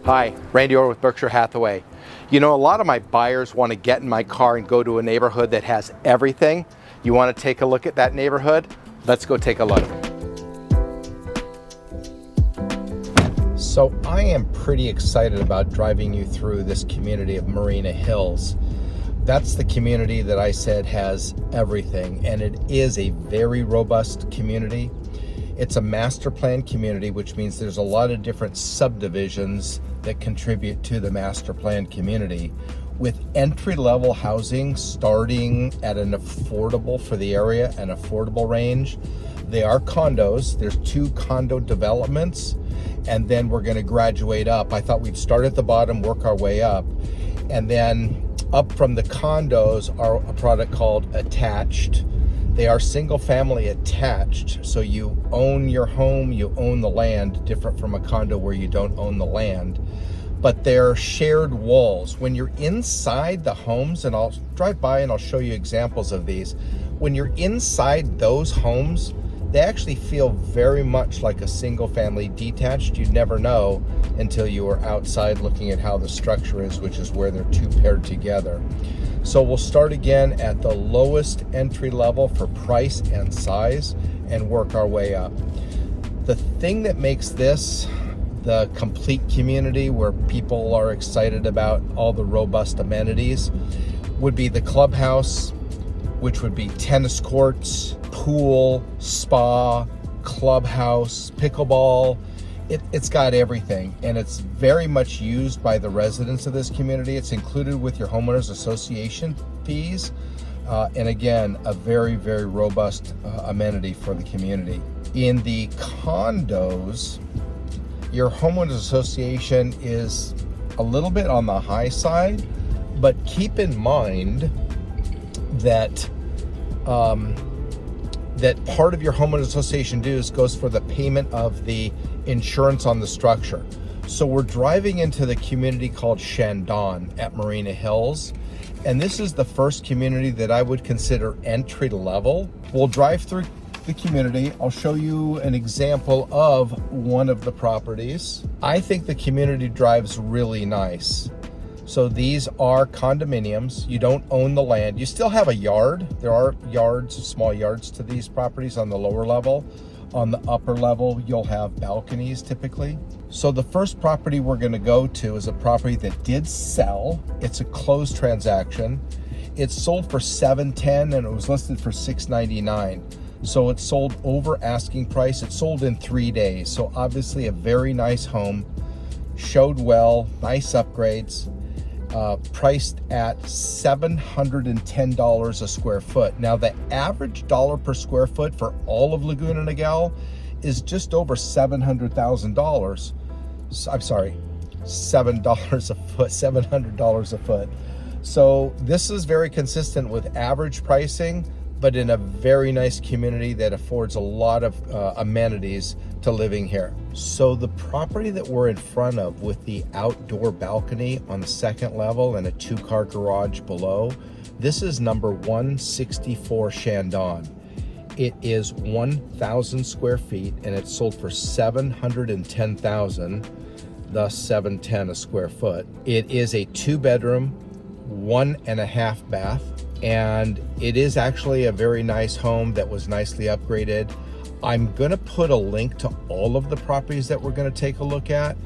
Hi, Randy Ora with Berkshire Hathaway. You know, a lot of my buyers want to get in my car and go to a neighborhood that has everything. You want to take a look at that neighborhood? Let's go take a look. So I am pretty excited about driving you through this community of Marina Hills. That's the community that I said has everything, and it is a very robust community. It's a master plan community, which means there's a lot of different subdivisions that contribute to the master plan community, with entry-level housing starting at an affordable, for the area, an affordable range. They are condos. There's 2 condo developments, and then we're going to graduate up. I thought we'd start at the bottom, work our way up, and then up from the condos are a product called attached. They are single family attached, so you own your home, you own the land, different from a condo where you don't own the land. But they're shared walls. When you're inside the homes, and I'll drive by and I'll show you examples of these, when you're inside those homes, they actually feel very much like a single family detached. You'd never know until you are outside looking at how the structure is, which is where they're 2 paired together. So we'll start again at the lowest entry level for price and size and work our way up. The thing that makes this the complete community, where people are excited about all the robust amenities, would be the clubhouse, which would be tennis courts, pool, spa, clubhouse, pickleball. It's got everything, and it's very much used by the residents of this community. It's included with your homeowners association fees, and again, a very, very robust amenity for the community. In the condos, your homeowners association is a little bit on the high side, but keep in mind that that part of your homeowners association dues goes for the payment of the insurance on the structure. So we're driving into the community called Shandon at Marina Hills, and this is the first community that I would consider entry level. We'll drive through the community. I'll show you an example of one of the properties. I think the community drives really nice. So these are condominiums. You don't own the land. You still have a yard. There are yards, small yards to these properties on the lower level. On the upper level, you'll have balconies typically. So the first property we're going to go to is a property that did sell. It's a closed transaction. It's sold for $710 and it was listed for $699. So it sold over asking price. It sold in 3 days. So obviously a very nice home, showed well, nice upgrades. Priced at $710 a square foot. Now the average dollar per square foot for all of Laguna Niguel is just over $700,000. I'm sorry, $7 a foot, $700 a foot. So this is very consistent with average pricing, but in a very nice community that affords a lot of amenities to living here. So the property that we're in front of, with the outdoor balcony on the second level and a 2-car garage below, this is number 164 Shandon. It is 1,000 square feet and it's sold for $710,000, thus $710 a square foot. It is a 2-bedroom, 1.5 bath, and it is actually a very nice home that was nicely upgraded. I'm going to put a link to all of the properties that we're going to take a look at,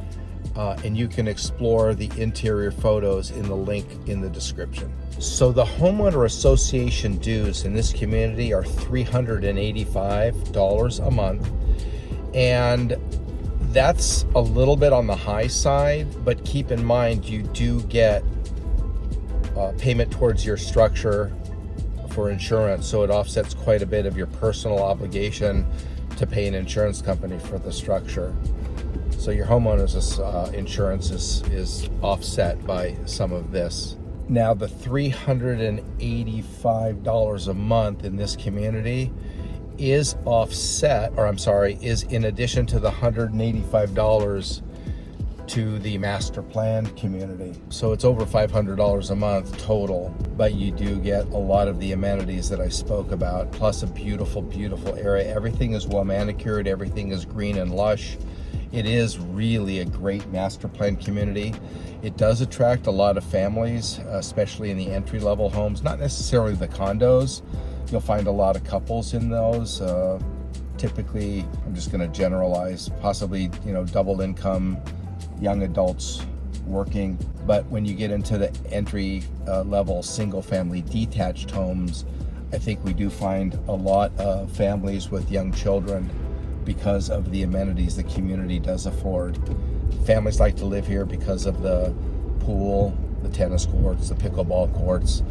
and you can explore the interior photos in the link in the description. So the homeowner association dues in this community are $385 a month, and that's a little bit on the high side, but keep in mind you do get payment towards your structure for insurance, so it offsets quite a bit of your personal obligation to pay an insurance company for the structure. So your homeowner's insurance is offset by some of this. Now the $385 a month in this community is offset, or I'm sorry, is in addition to the $185 to the master plan community. So it's over $500 a month total, but you do get a lot of the amenities that I spoke about, plus a beautiful, beautiful area. Everything is well manicured, everything is green and lush. It is really a great master plan community. It does attract a lot of families, especially in the entry-level homes, not necessarily the condos. You'll find a lot of couples in those. Typically, I'm just going to generalize, possibly, double income, young adults working. But when you get into the entry level single-family detached homes, I think we do find a lot of families with young children because of the amenities the community does afford. Families like to live here because of the pool, the tennis courts, the pickleball courts,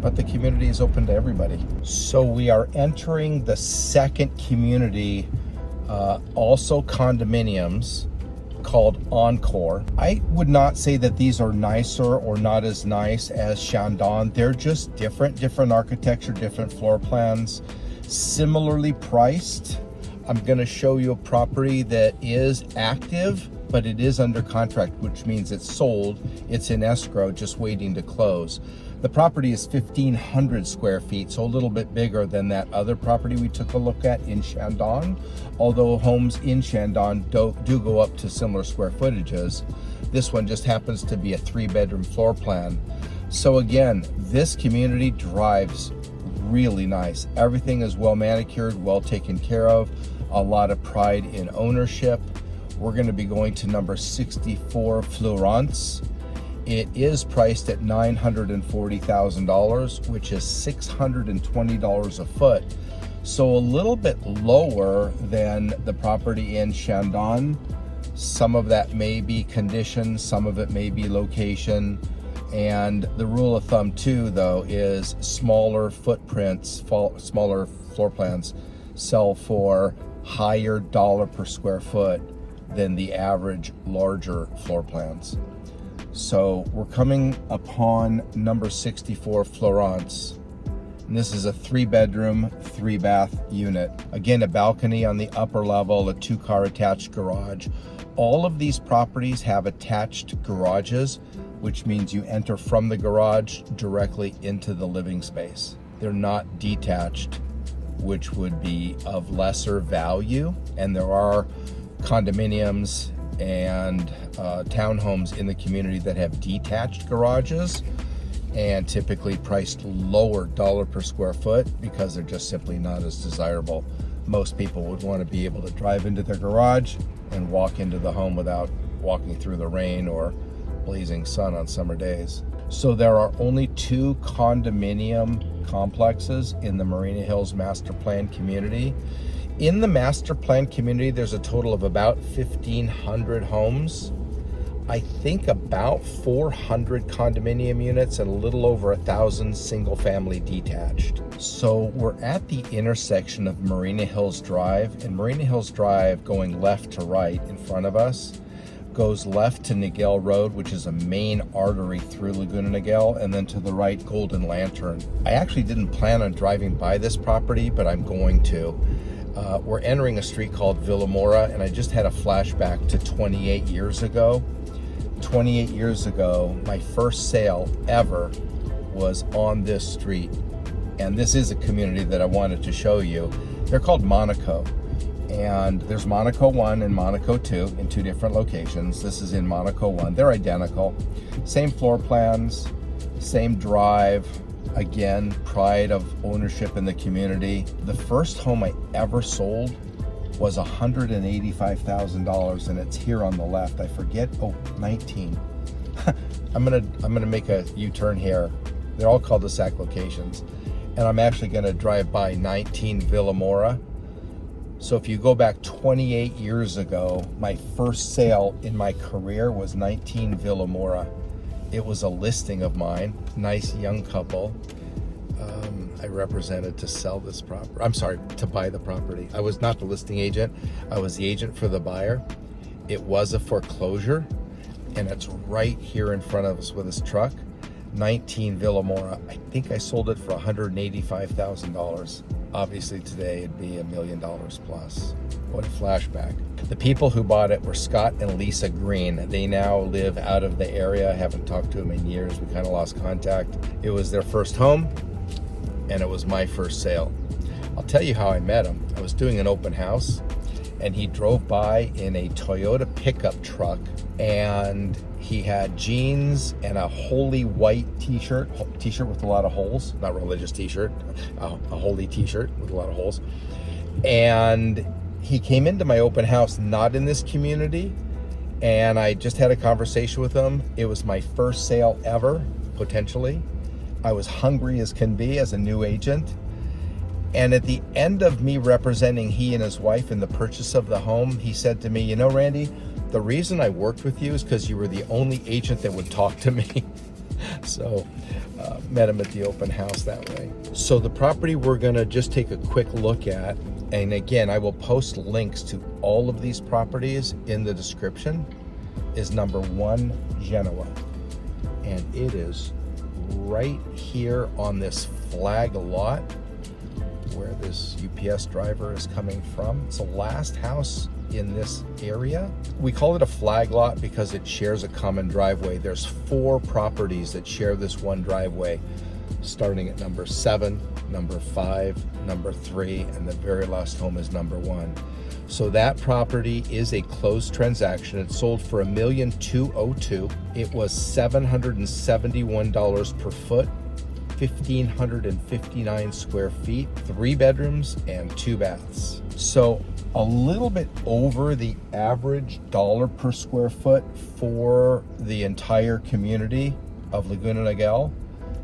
but the community is open to everybody. So we are entering the second community, also condominiums, called Encore. I would not say that these are nicer or not as nice as Shandon. They're just different architecture, different floor plans, similarly priced. I'm going to show you a property that is active, but it is under contract, which means it's sold. It's in escrow, just waiting to close. The property is 1,500 square feet, so a little bit bigger than that other property we took a look at in Shandon, although homes in Shandon do go up to similar square footages. This one just happens to be a 3-bedroom floor plan. So again, this community drives really nice. Everything is well manicured, well taken care of, a lot of pride in ownership. We're going to be going to number 64 Florence. It is priced at $940,000, which is $620 a foot. So a little bit lower than the property in Shandon. Some of that may be condition, some of it may be location. And the rule of thumb too, though, is smaller footprints, smaller floor plans sell for higher dollar per square foot than the average larger floor plans. So we're coming upon number 64 Florence. And this is a 3-bedroom, 3-bath unit. Again, a balcony on the upper level, a 2-car attached garage. All of these properties have attached garages, which means you enter from the garage directly into the living space. They're not detached, which would be of lesser value. And there are condominiums and townhomes in the community that have detached garages and typically priced lower dollar per square foot because they're just simply not as desirable. Most people would want to be able to drive into their garage and walk into the home without walking through the rain or blazing sun on summer days. So there are only 2 condominium complexes in the Marina Hills master plan community. In the master plan community, there's a total of about 1,500 homes. I think about 400 condominium units and a little over 1,000 single family detached. So we're at the intersection of Marina Hills Drive, and Marina Hills Drive, going left to right in front of us, goes left to Niguel Road, which is a main artery through Laguna Niguel, and then to the right, Golden Lantern. I actually didn't plan on driving by this property, but I'm going to. We're entering a street called Villamora, and I just had a flashback to 28 years ago. 28 years ago, my first sale ever was on this street. And this is a community that I wanted to show you. They're called Monaco. And there's Monaco 1 and Monaco 2 in 2 different locations. This is in Monaco 1. They're identical. Same floor plans, same drive. Again, pride of ownership in the community. The first home I ever sold was $185,000, and it's here on the left. I forget. 19. I'm gonna make a U-turn here. They're all cul-de-sac locations, and I'm actually gonna drive by 19 Villamora. So if you go back 28 years ago, my first sale in my career was 19 Villamora. It was a listing of mine, nice young couple. I represented to sell this property. I'm sorry, to buy the property. I was not the listing agent. I was the agent for the buyer. It was a foreclosure, and it's right here in front of us with this truck. 19 Villamora. I think I sold it for $185,000. Obviously today it'd be $1 million plus. What a flashback. The people who bought it were Scott and Lisa Green. They now live out of the area. I haven't talked to them in years. We kind of lost contact. It was their first home, and it was my first sale. I'll tell you how I met them. I was doing an open house, and he drove by in a Toyota pickup truck, and he had jeans and a holy white t-shirt with a lot of holes, not religious t-shirt, a holy t-shirt with a lot of holes. And he came into my open house, not in this community, and I just had a conversation with him. It was my first sale ever, potentially. I was hungry as can be as a new agent. And at the end of me representing he and his wife in the purchase of the home, he said to me, you know, Randy, the reason I worked with you is because you were the only agent that would talk to me. So met him at the open house that way. So the property we're gonna just take a quick look at, and again, I will post links to all of these properties in the description, is number 1 Genoa. And it is right here on this flag lot where this UPS driver is coming from. It's the last house in this area. We call it a flag lot because it shares a common driveway. There's 4 properties that share this one driveway, starting at number 7, number 5, number 3, and the very last home is number 1. So that property is a closed transaction. It sold for $1,202,000. It was $771 per foot, 1,559 square feet, 3 bedrooms and 2 baths. So a little bit over the average dollar per square foot for the entire community of Laguna Niguel.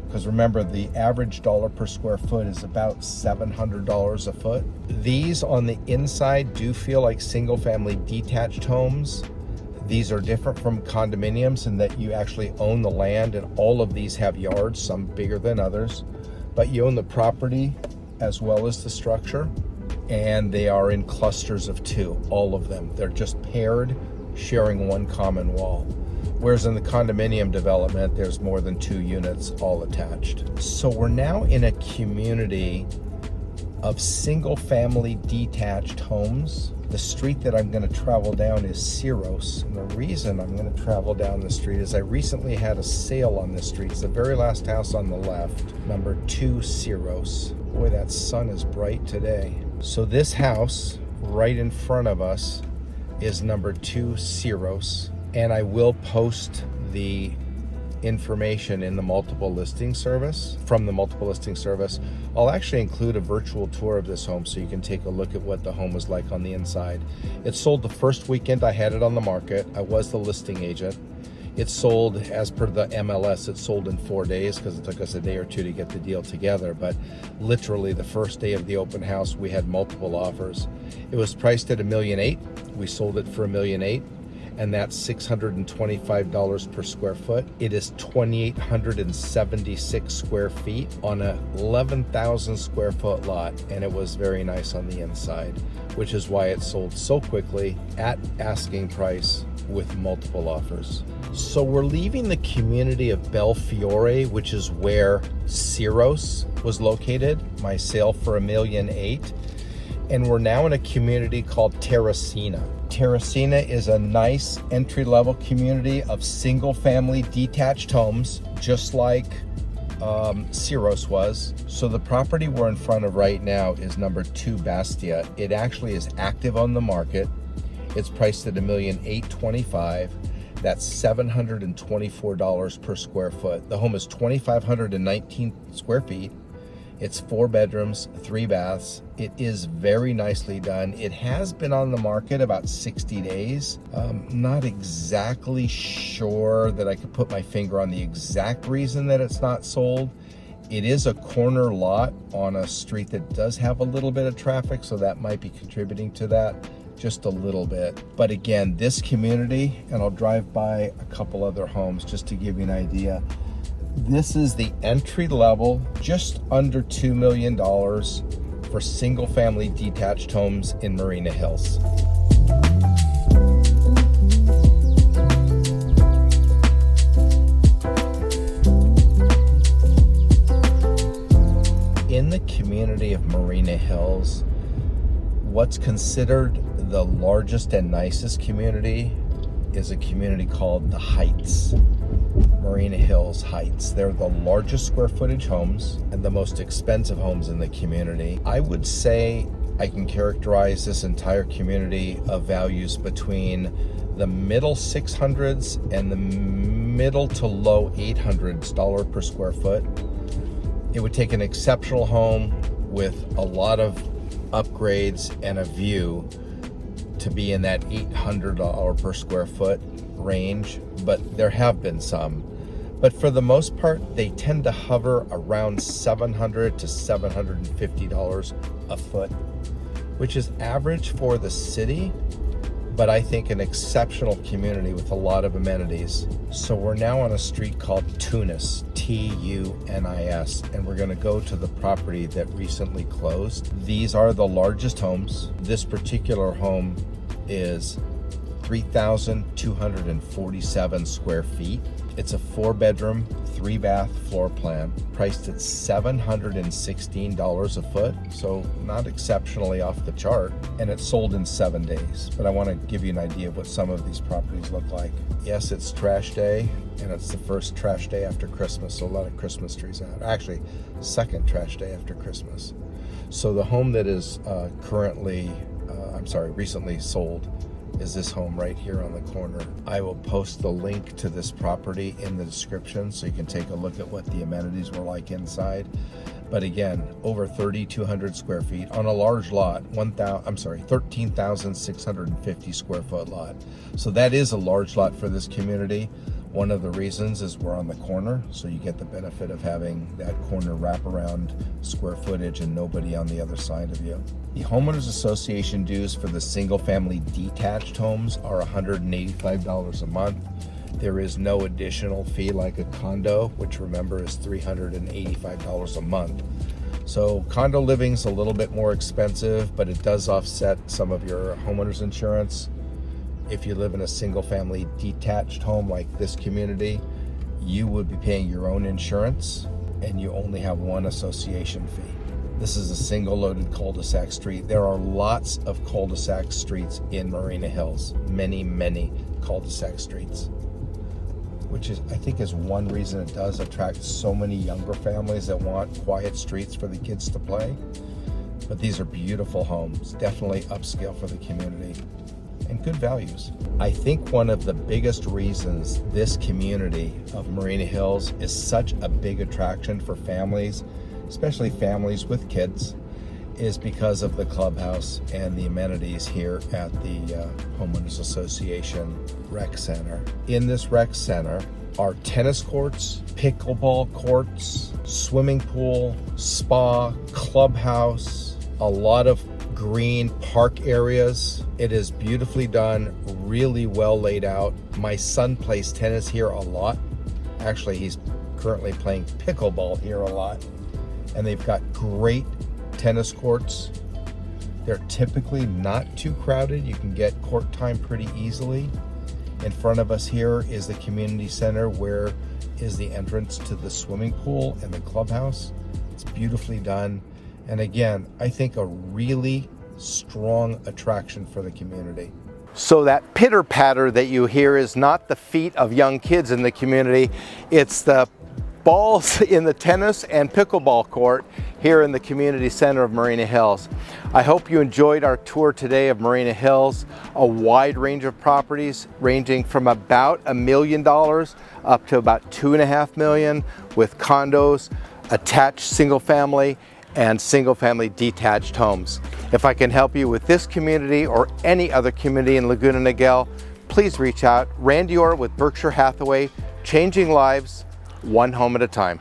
Because remember, the average dollar per square foot is about $700 a foot. These on the inside do feel like single family detached homes. These are different from condominiums in that you actually own the land, and all of these have yards, some bigger than others, but you own the property as well as the structure, and they are in clusters of 2, all of them. They're just paired, sharing one common wall. Whereas in the condominium development, there's more than 2 units all attached. So we're now in a community of single family detached homes. The street that I'm going to travel down is Seros. And the reason I'm going to travel down the street is I recently had a sale on this street. It's the very last house on the left, number 2 Seros. Boy, that sun is bright today. So this house right in front of us is number 2 Seros. And I will post the information in the multiple listing service, from the multiple listing service. I'll actually include a virtual tour of this home so you can take a look at what the home was like on the inside. It sold the first weekend I had it on the market. I was the listing agent. It sold, as per the MLS, it sold in 4 days because it took us a day or 2 to get the deal together. But literally the first day of the open house, we had multiple offers. It was priced at $1.8 million. We sold it for $1.8 million. And that's $625 per square foot. It is 2,876 square feet on a 11,000 square foot lot, and it was very nice on the inside, which is why it sold so quickly at asking price with multiple offers. So we're leaving the community of Belfiore, which is where Seros was located, my sale for $1.8 million, and we're now in a community called Terasina. Terasina is a nice entry-level community of single-family detached homes, just like Seros was. So the property we're in front of right now is number 2 Bastia. It actually is active on the market. It's priced at $1,825,000. That's $724 per square foot. The home is 2,519 square feet. It's 4 bedrooms, 3 baths. It is very nicely done. It has been on the market about 60 days. Not exactly sure that I could put my finger on the exact reason that it's not sold. It is a corner lot on a street that does have a little bit of traffic, so that might be contributing to that just a little bit. But again, this community, and I'll drive by a couple other homes just to give you an idea. This is the entry level, just under $2 million for single family detached homes in Marina Hills. In the community of Marina Hills, what's considered the largest and nicest community is a community called the Heights. Marina Hills Heights. They're the largest square footage homes and the most expensive homes in the community. I would say I can characterize this entire community of values between the middle 600s and the middle to low 800s per square foot. It would take an exceptional home with a lot of upgrades and a view to be in that $800 per square foot range, but there have been some. But for the most part, they tend to hover around $700 to $750 a foot, which is average for the city, but I think an exceptional community with a lot of amenities. So we're now on a street called Tunis, Tunis, and we're gonna go to the property that recently closed. These are the largest homes. This particular home is 3,247 square feet. It's a 4-bedroom, 3-bath floor plan, priced at $716 a foot, so not exceptionally off the chart, and it's sold in 7 days. But I want to give you an idea of what some of these properties look like. Yes, it's trash day, and it's the first trash day after Christmas, so a lot of Christmas trees out. Actually, second trash day after Christmas. So the home that is recently sold is this home right here on the corner. I will post the link to this property in the description so you can take a look at what the amenities were like inside. But again, over 3,200 square feet on a large lot, 13,650 square foot lot. So that is a large lot for this community. One of the reasons is we're on the corner, so you get the benefit of having that corner wraparound square footage and nobody on the other side of you. The homeowners association dues for the single family detached homes are $185 a month. There is no additional fee like a condo, which remember is $385 a month. So condo living's a little bit more expensive, but it does offset some of your homeowners insurance. If you live in a single family detached home like this community, you would be paying your own insurance and you only have one association fee. This is a single loaded cul-de-sac street. There are lots of cul-de-sac streets in Marina Hills, many cul-de-sac streets, which is, I think, is one reason it does attract so many younger families that want quiet streets for the kids to play. But these are beautiful homes, definitely upscale for the community, and good values. I think one of the biggest reasons this community of Marina Hills is such a big attraction for families, especially families with kids, is because of the clubhouse and the amenities here at the Homeowners Association Rec Center. In this rec center are tennis courts, pickleball courts, swimming pool, spa, clubhouse, a lot of green park areas. It is beautifully done, really well laid out. My son plays tennis here a lot. Actually, he's currently playing pickleball here a lot. And they've got great tennis courts. They're typically not too crowded. You can get court time pretty easily. In front of us here is the community center, where is the entrance to the swimming pool and the clubhouse. It's beautifully done. And again, I think a really strong attraction for the community. So that pitter patter that you hear is not the feet of young kids in the community. It's the balls in the tennis and pickleball court here in the community center of Marina Hills. I hope you enjoyed our tour today of Marina Hills, a wide range of properties ranging from about $1 million up to about $2.5 million, with condos, attached single family, and single family detached homes. If I can help you with this community or any other community in Laguna Niguel, please reach out. Randy Ora with Berkshire Hathaway, changing lives one home at a time.